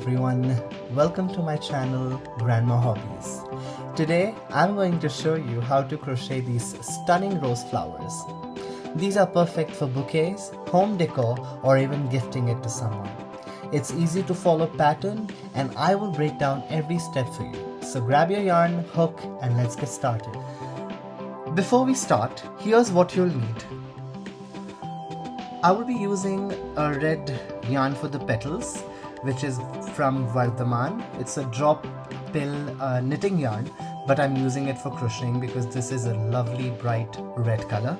everyone, welcome to my channel Grandma Hobbies. Today I'm going to show you how to crochet these stunning rose flowers. These are perfect for bouquets, home decor, or even gifting it to someone. It's easy to follow pattern and I will break down every step for you. So grab your yarn, hook, and let's get started. Before we start, here's what you'll need. I will be using a red yarn for the petals, which is from Vardhaman. It's a drop pill knitting yarn, but I'm using it for crocheting because this is a lovely bright red color.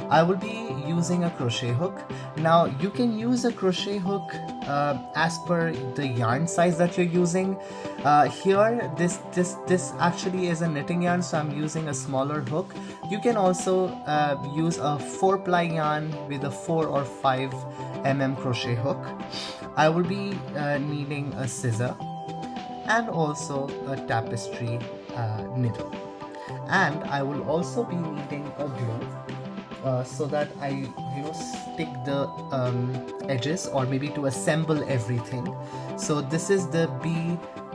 I will be using a crochet hook. Now you can use a crochet hook as per the yarn size that you're using. Here this actually is a knitting yarn, so I'm using a smaller hook. You can also use a 4-ply yarn with a 4 or 5 mm crochet hook. I will be needing a scissor and also a tapestry needle, and I will also be needing a glue so that I stick the edges, or maybe to assemble everything. So this is the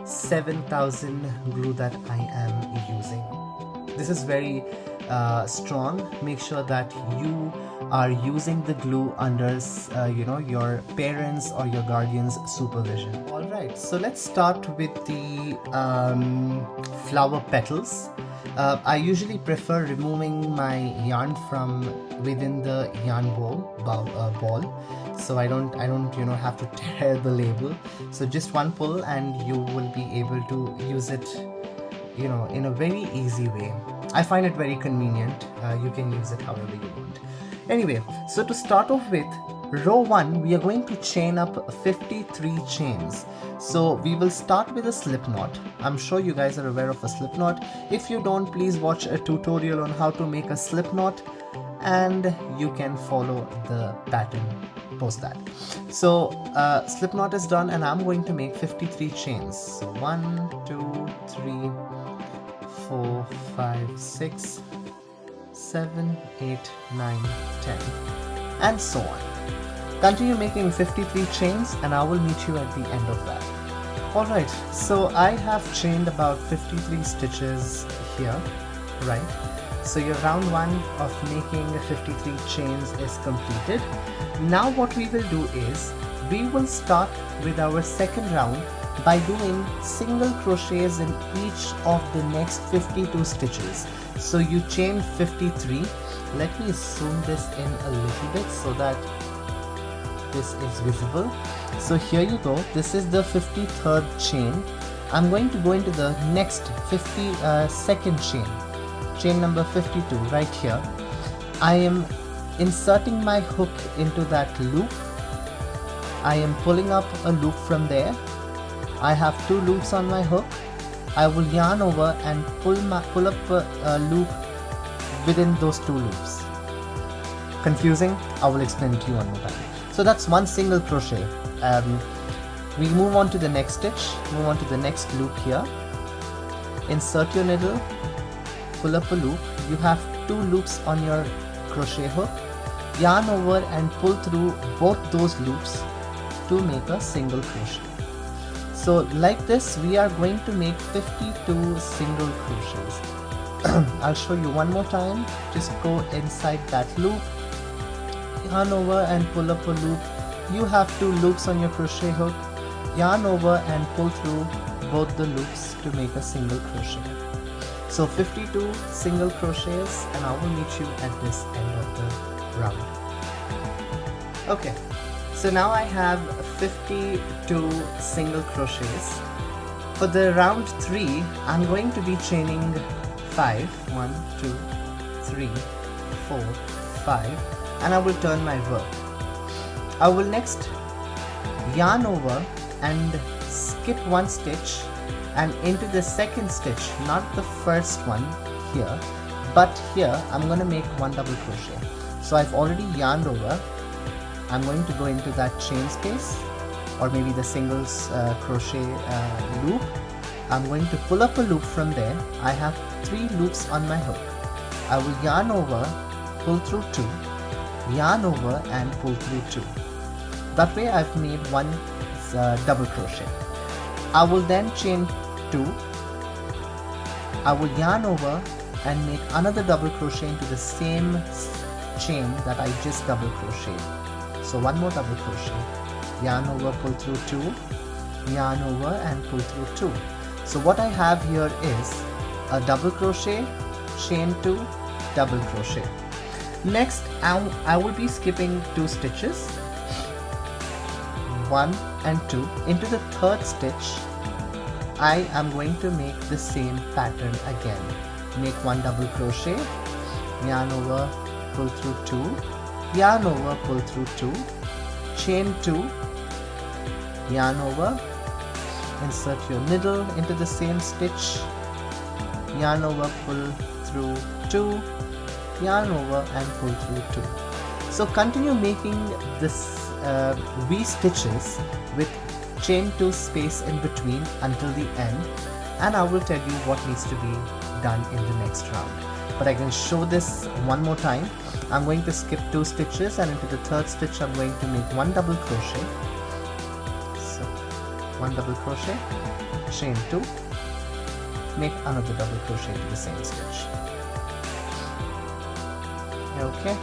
B7000 glue that I am using. This is very strong. Make sure that you are using the glue under your parents or your guardian's supervision. Alright, so let's start with the flower petals. I usually prefer removing my yarn from within the yarn ball, so I don't have to tear the label. So just one pull and you will be able to use it in a very easy way. I find it very convenient. You can use it however you want. Anyway, so to start off with, row 1, we are going to chain up 53 chains. So we will start with a slip knot. I'm sure you guys are aware of a slip knot. If you don't, please watch a tutorial on how to make a slip knot and you can follow the pattern post that. So slip knot is done and I'm going to make 53 chains. So 1, 2, 3, 4, 5, 6, 7, 8, 9, 10, and so on. Continue making 53 chains and I will meet you at the end of that. Alright, so I have chained about 53 stitches here, right? So your round 1 of making 53 chains is completed. Now what we will do is, we will start with our second round by doing single crochets in each of the next 52 stitches. So you chain 53. Let me zoom this in a little bit so that this is visible. So here you go, this is the 53rd chain. I'm going to go into the next 52nd chain number 52 right here. I am inserting my hook into that loop. I am pulling up a loop from there. I have 2 loops on my hook. I will yarn over and pull up a loop within those 2 loops. Confusing? I will explain it to you one more time. So that's one single crochet. We move on to the next stitch, move on to the next loop here. Insert your needle, pull up a loop. You have 2 loops on your crochet hook. Yarn over and pull through both those loops to make a single crochet. So like this, we are going to make 52 single crochets. I'll show you one more time. Just go inside that loop, yarn over and pull up a loop. You have 2 loops on your crochet hook. Yarn over and pull through both the loops to make a single crochet. So 52 single crochets, and I will meet you at this end of the round. Okay. So now I have 52 single crochets. For the round 3, I'm going to be chaining 5, 1, 2, 3, 4, 5, and I will turn my work. I will next yarn over and skip 1 stitch and into the second stitch, not the first one here, but here I'm going to make 1 double crochet. So I've already yarned over. I'm going to go into that chain space, or maybe the singles crochet loop. I'm going to pull up a loop from there. I have 3 loops on my hook. I will yarn over, pull through 2, yarn over and pull through 2. That way I've made 1 double crochet. I will then chain 2. I will yarn over and make another double crochet into the same chain that I just double crocheted. So one more double crochet, yarn over, pull through 2, yarn over and pull through 2. So what I have here is a double crochet, chain 2, double crochet. Next I will be skipping 2 stitches, 1 and 2. Into the third stitch I am going to make the same pattern again. Make 1 double crochet, yarn over, pull through 2, yarn over, pull through 2, chain 2, yarn over, insert your needle into the same stitch, yarn over, pull through 2, yarn over and pull through 2. So continue making this V stitches with chain 2 space in between until the end, and I will tell you what needs to be done in the next round. But I can show this one more time. I'm going to skip 2 stitches, and into the third stitch I'm going to make 1 double crochet. So 1 double crochet, chain 2, make another double crochet into the same stitch. Okay,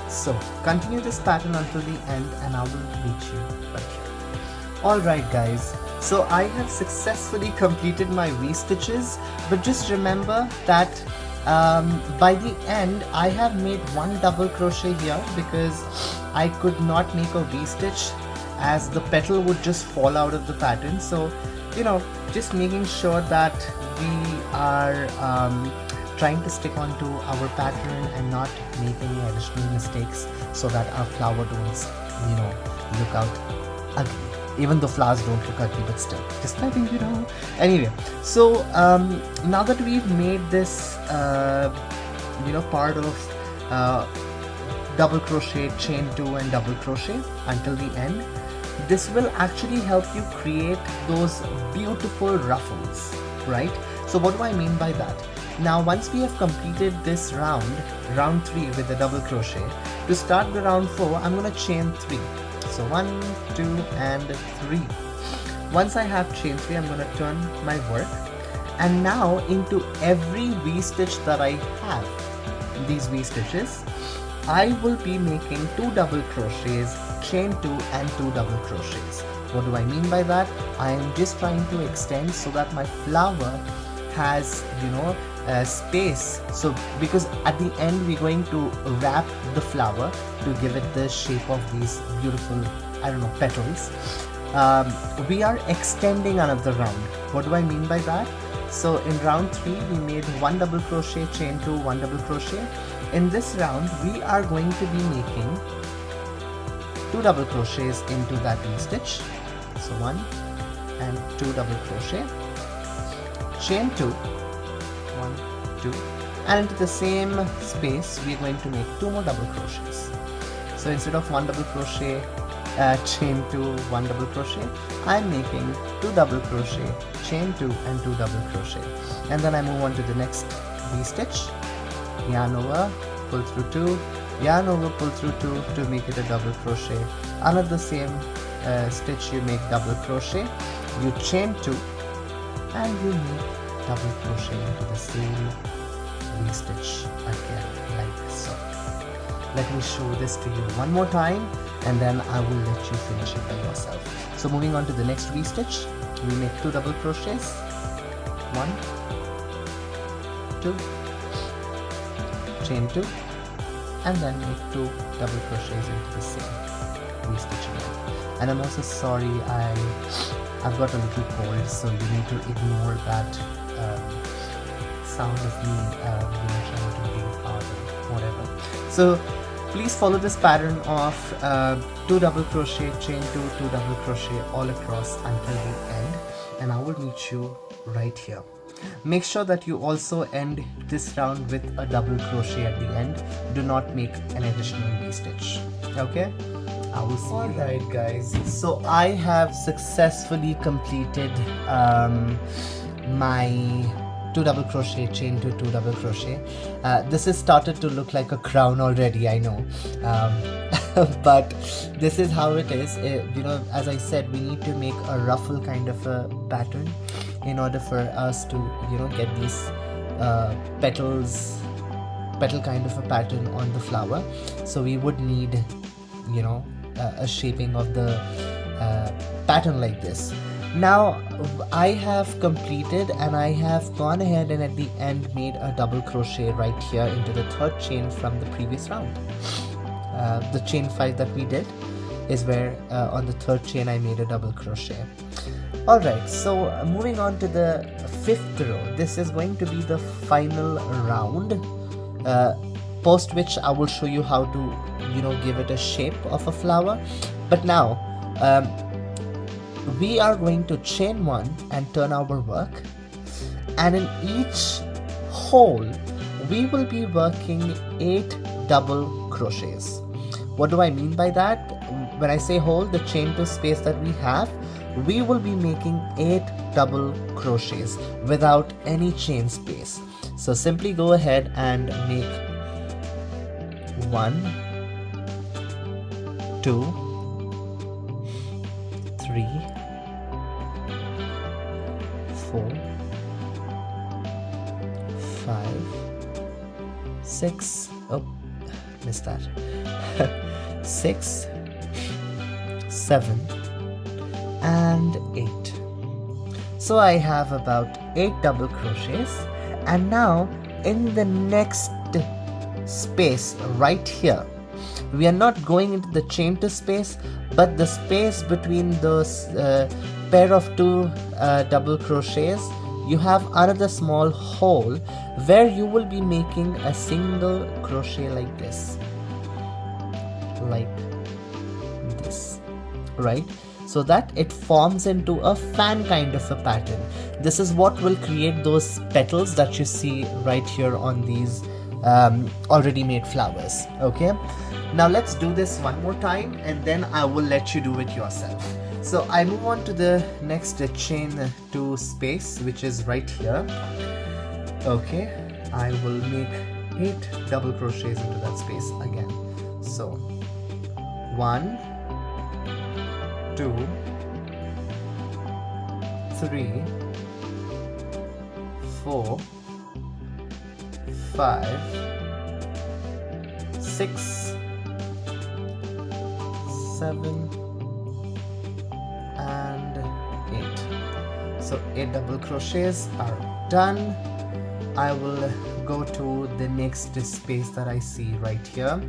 so continue this pattern until the end and I will meet you right here. Alright guys, so I have successfully completed my V-stitches, but just remember that by the end I have made 1 double crochet here because I could not make a V-stitch as the petal would just fall out of the pattern. So you know, just making sure that we are trying to stick onto our pattern and not make any additional mistakes so that our flower don't, you know, look out ugly. Even though flowers don't look ugly, but still, just letting you know. Anyway, so now that we've made this, you know, part of double crochet, chain 2 and double crochet until the end, this will actually help you create those beautiful ruffles, right? So what do I mean by that? Now once we have completed this round 3 with the double crochet, to start the round 4 I'm going to chain 3. So 1, 2 and 3. Once I have chain 3, I'm going to turn my work, and now into every V-stitch that I have, these V-stitches, I will be making 2 double crochets, chain 2 and 2 double crochets. What do I mean by that? I am just trying to extend so that my flower has, you know, space. So because at the end we're going to wrap the flower to give it the shape of these beautiful, I don't know, petals. We are extending another round. What do I mean by that? So in round 3 we made 1 double crochet, chain 2, 1 double crochet. In this round we are going to be making 2 double crochets into that V-stitch. So 1 and 2 double crochet, chain 2, 1, 2, and into the same space we are going to make 2 more double crochets. So instead of 1 double crochet, chain 2, 1 double crochet, I am making 2 double crochet, chain 2 and 2 double crochet. And then I move on to the next V-stitch, yarn over, pull through 2, yarn over, pull through 2 to make it a double crochet. Another same stitch you make double crochet, you chain 2 and you make double crochet into the same V-stitch again, like so. Let me show this to you one more time and then I will let you finish it by yourself. So moving on to the next V-stitch, we make 2 double crochets, 1, 2, chain 2 and then make 2 double crochets into the same V-stitch again. And I'm also sorry, I've got a little cold, so you need to ignore that sound of me you know, trying to breathe hard or whatever. So please follow this pattern of 2 double crochet, chain 2, 2 double crochet all across until the end, and I will meet you right here. Make sure that you also end this round with a double crochet at the end. Do not make an additional V-stitch. Okay? I will see you. Alright guys, so I have successfully completed my 2 double crochet, chain to 2 double crochet. This has started to look like a crown already, I know, but this is how it is. You know, as I said, we need to make a ruffle kind of a pattern in order for us to, you know, get these petal kind of a pattern on the flower. So we would need, you know, a shaping of the pattern like this. Now I have completed, and I have gone ahead and at the end made a double crochet right here into the third chain from the previous round. The chain 5 that we did is where on the third chain I made a double crochet. Alright, so moving on to the 5th row. This is going to be the final round, post which I will show you how to, you know, give it a shape of a flower. But now we are going to chain 1 and turn our work, and in each hole we will be working 8 double crochets. What do I mean by that? When I say hole, the chain to space that we have, we will be making 8 double crochets without any chain space. So simply go ahead and make 1, 2, 3, 4, 5, 6, oh, missed that, 6, 7, and 8. So I have about 8 double crochets, and now in the next space right here, we are not going into the chain to space, but the space between those pair of 2 double crochets, you have another small hole where you will be making a single crochet like this, right? So that it forms into a fan kind of a pattern. This is what will create those petals that you see right here on these already made flowers. Okay, now let's do this one more time, and then I will let you do it yourself. So I move on to the next chain to space, which is right here. Okay, I will make 8 double crochets into that space again. So 1, 2, 3, 4, 5, 6, 7, and 8. So 8 double crochets are done. I will go to the next space that I see right here.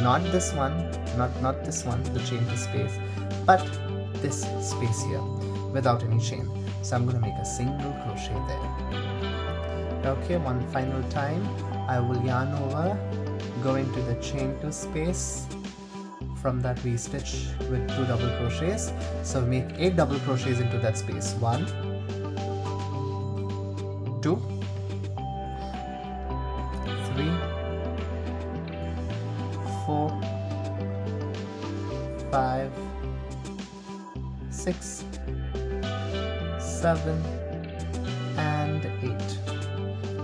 Not this one, not this one, the chain to space, but this space here without any chain. So I'm going to make a single crochet there. Okay, one final time I will yarn over, go into the chain to space. From that we stitch with 2 double crochets. So make 8 double crochets into that space. 1, 2, 3, 4, 5, 6, 7, and 8,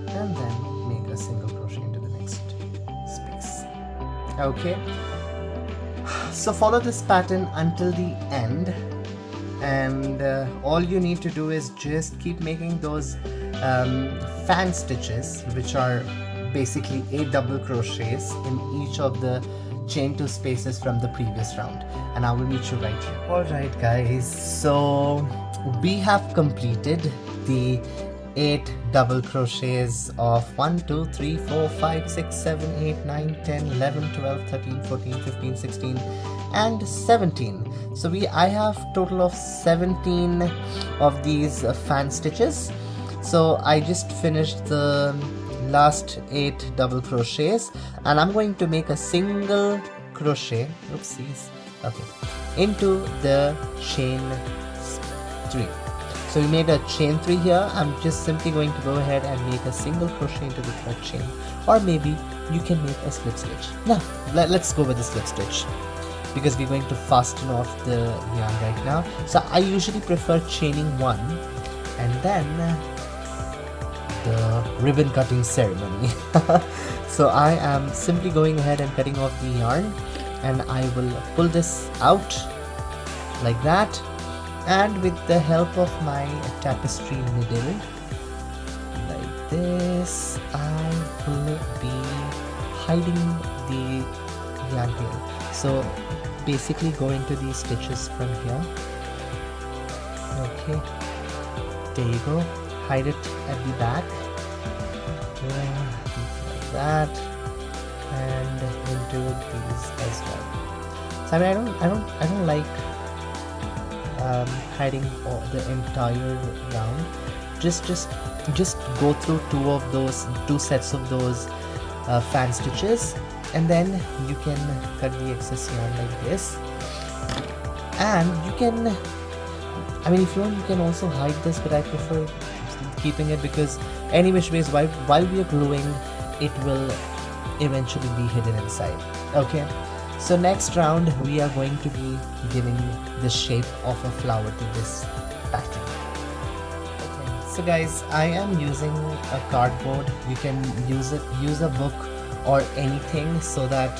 and then make a single crochet into the next space. Okay, so follow this pattern until the end, and all you need to do is just keep making those fan stitches, which are basically 8 double crochets in each of the chain 2 spaces from the previous round, and I will meet you right here. Alright guys, so we have completed the 8 double crochets of 1, 2, 3, 4, 5, 6, 7, 8, 9, 10, 11, 12, 13, 14, 15, 16, and 17. So I have total of 17 of these fan stitches. So I just finished the last 8 double crochets, and I'm going to make a single crochet, oopsies, okay, into the chain 3. So we made a chain 3 here. I'm just simply going to go ahead and make a single crochet into the third chain, or maybe you can make a slip stitch. Now let's go with the slip stitch, because we're going to fasten off the yarn right now. So I usually prefer chaining 1 and then the ribbon cutting ceremony. So I am simply going ahead and cutting off the yarn, and I will pull this out like that, and with the help of my tapestry needle like this, I will be hiding the yarn tail. So basically go into these stitches from here. Okay, there you go. Hide it at the back, like that, and into these as well. So I mean, I don't like hiding the entire round. Just go through two sets of those fan stitches, and then you can cut the excess yarn like this. And you can, I mean, if you want, you can also hide this, but I prefer keeping it, because any which ways, while we are gluing, it will eventually be hidden inside. Okay, so next round we are going to be giving the shape of a flower to this pattern. Okay, so guys, I am using a cardboard. You can use a book or anything, so that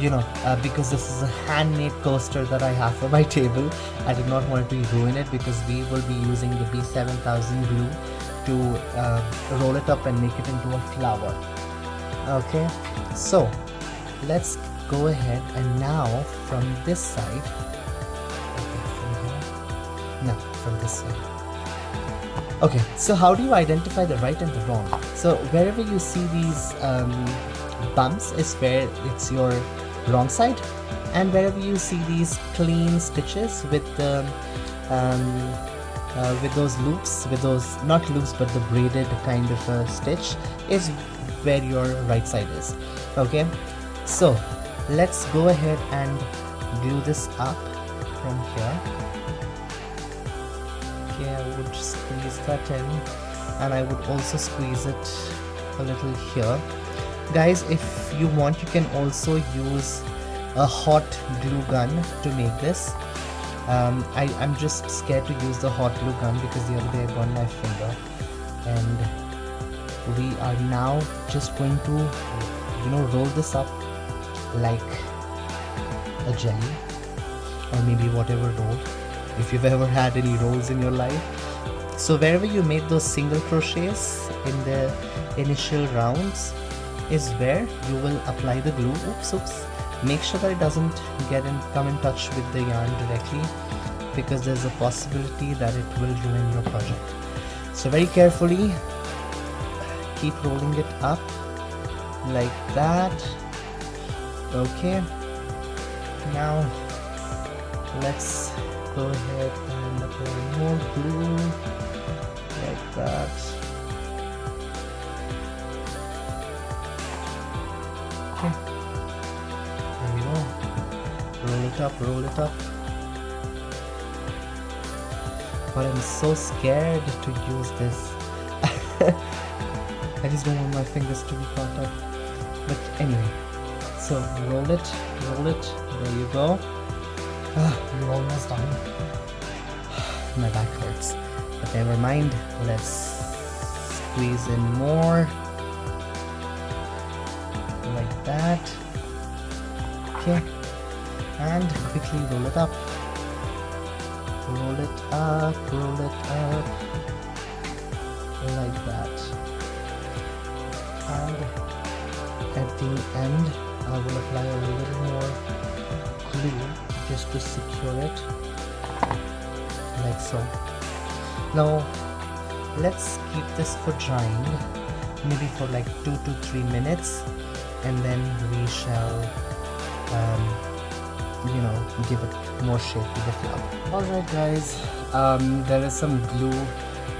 you know, because this is a handmade coaster that I have for my table, I did not want to ruin it, because we will be using the B7000 glue to roll it up and make it into a flower. Okay, so let's go ahead, and now from this side, okay, from here, no, from this side. Okay, so how do you identify the right and the wrong? So wherever you see these bumps is where it's your wrong side, and wherever you see these clean stitches with the with those loops, with those, not loops but the braided kind of a stitch, is where your right side is. Okay, so let's go ahead and glue this up from here. Okay, I would squeeze that in, and I would also squeeze it a little here. Guys, if you want, you can also use a hot glue gun to make this. I'm just scared to use the hot glue gun because the other day I burned my finger, and we are now just going to, you know, roll this up like a jelly, or maybe whatever roll, if you've ever had any rolls in your life. So wherever you made those single crochets in the initial rounds is where you will apply the glue. Oops. Make sure that it doesn't come in touch with the yarn directly, because there's a possibility that it will ruin your project. So very carefully keep rolling it up like that. Okay, now let's go ahead and apply more glue like that. Okay, there you go. Roll it up. But I'm so scared to use this. I just don't want my fingers to be caught up. But anyway, so roll it. There you go. You're almost done. My back hurts, but never mind. Let's squeeze in more like that. Okay, and quickly roll it up. Roll it up like that. And at the end, I will apply a little more glue just to secure it, like so. Now let's keep this for drying, maybe for like 2 to 3 minutes, and then we shall give it more shape to the flower. Alright guys, there is some glue.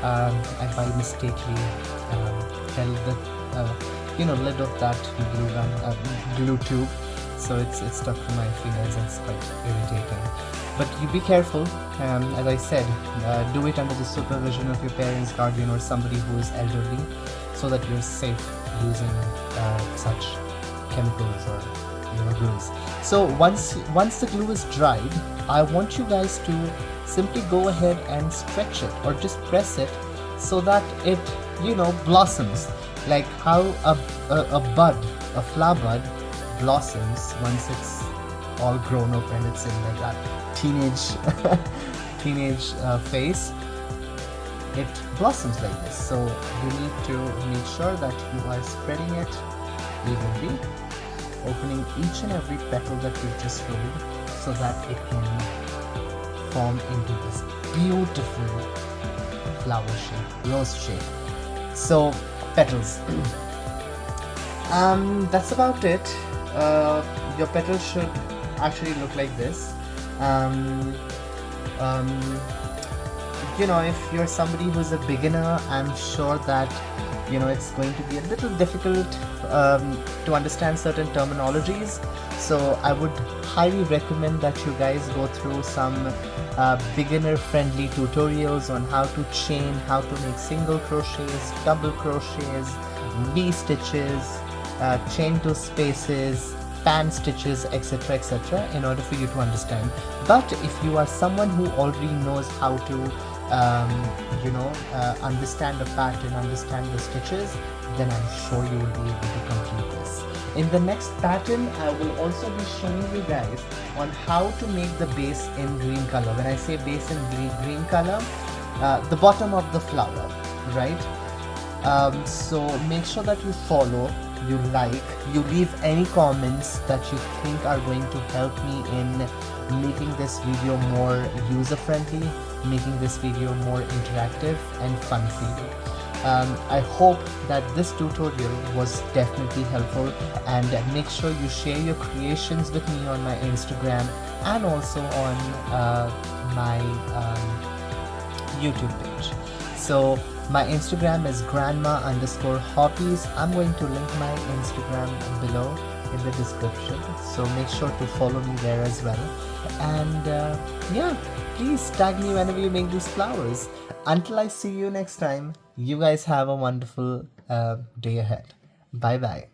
I by mistakenly held the lid of that glue tube, so it's stuck to my fingers and it's quite irritating. But you be careful, as I said, do it under the supervision of your parents, guardian, or somebody who is elderly, so that you're safe using such chemicals or glues. So once the glue is dried, I want you guys to simply go ahead and stretch it, or just press it, so that it blossoms, like how a flower bud blossoms once it's all grown up and it's in like that teenage phase. It blossoms like this. So you need to make sure that you are spreading it evenly, opening each and every petal that you just rolled so that it can form into this beautiful flower shape, rose shape. So petals. That's about it. Your petals should actually look like this. If you're somebody who's a beginner, I'm sure that it's going to be a little difficult to understand certain terminologies. So I would highly recommend that you guys go through some beginner friendly tutorials on how to chain, how to make single crochets, double crochets, V stitches, chain to spaces, fan stitches, etc., etc., in order for you to understand. But if you are someone who already knows how to understand the pattern, understand the stitches, then I'm sure you will be able to complete this. In the next pattern, I will also be showing you guys on how to make the base in green color. When I say base in green color, the bottom of the flower, right? So make sure that you follow, you like, you leave any comments that you think are going to help me in making this video more user-friendly, making this video more interactive and fun for you. I hope that this tutorial was definitely helpful, and make sure you share your creations with me on my Instagram and also on my YouTube page. So my Instagram is grandma_hobbies. I'm going to link my Instagram below in the description, so make sure to follow me there as well. And yeah, please tag me whenever you make these flowers. Until I see you next time, you guys have a wonderful day ahead. Bye bye.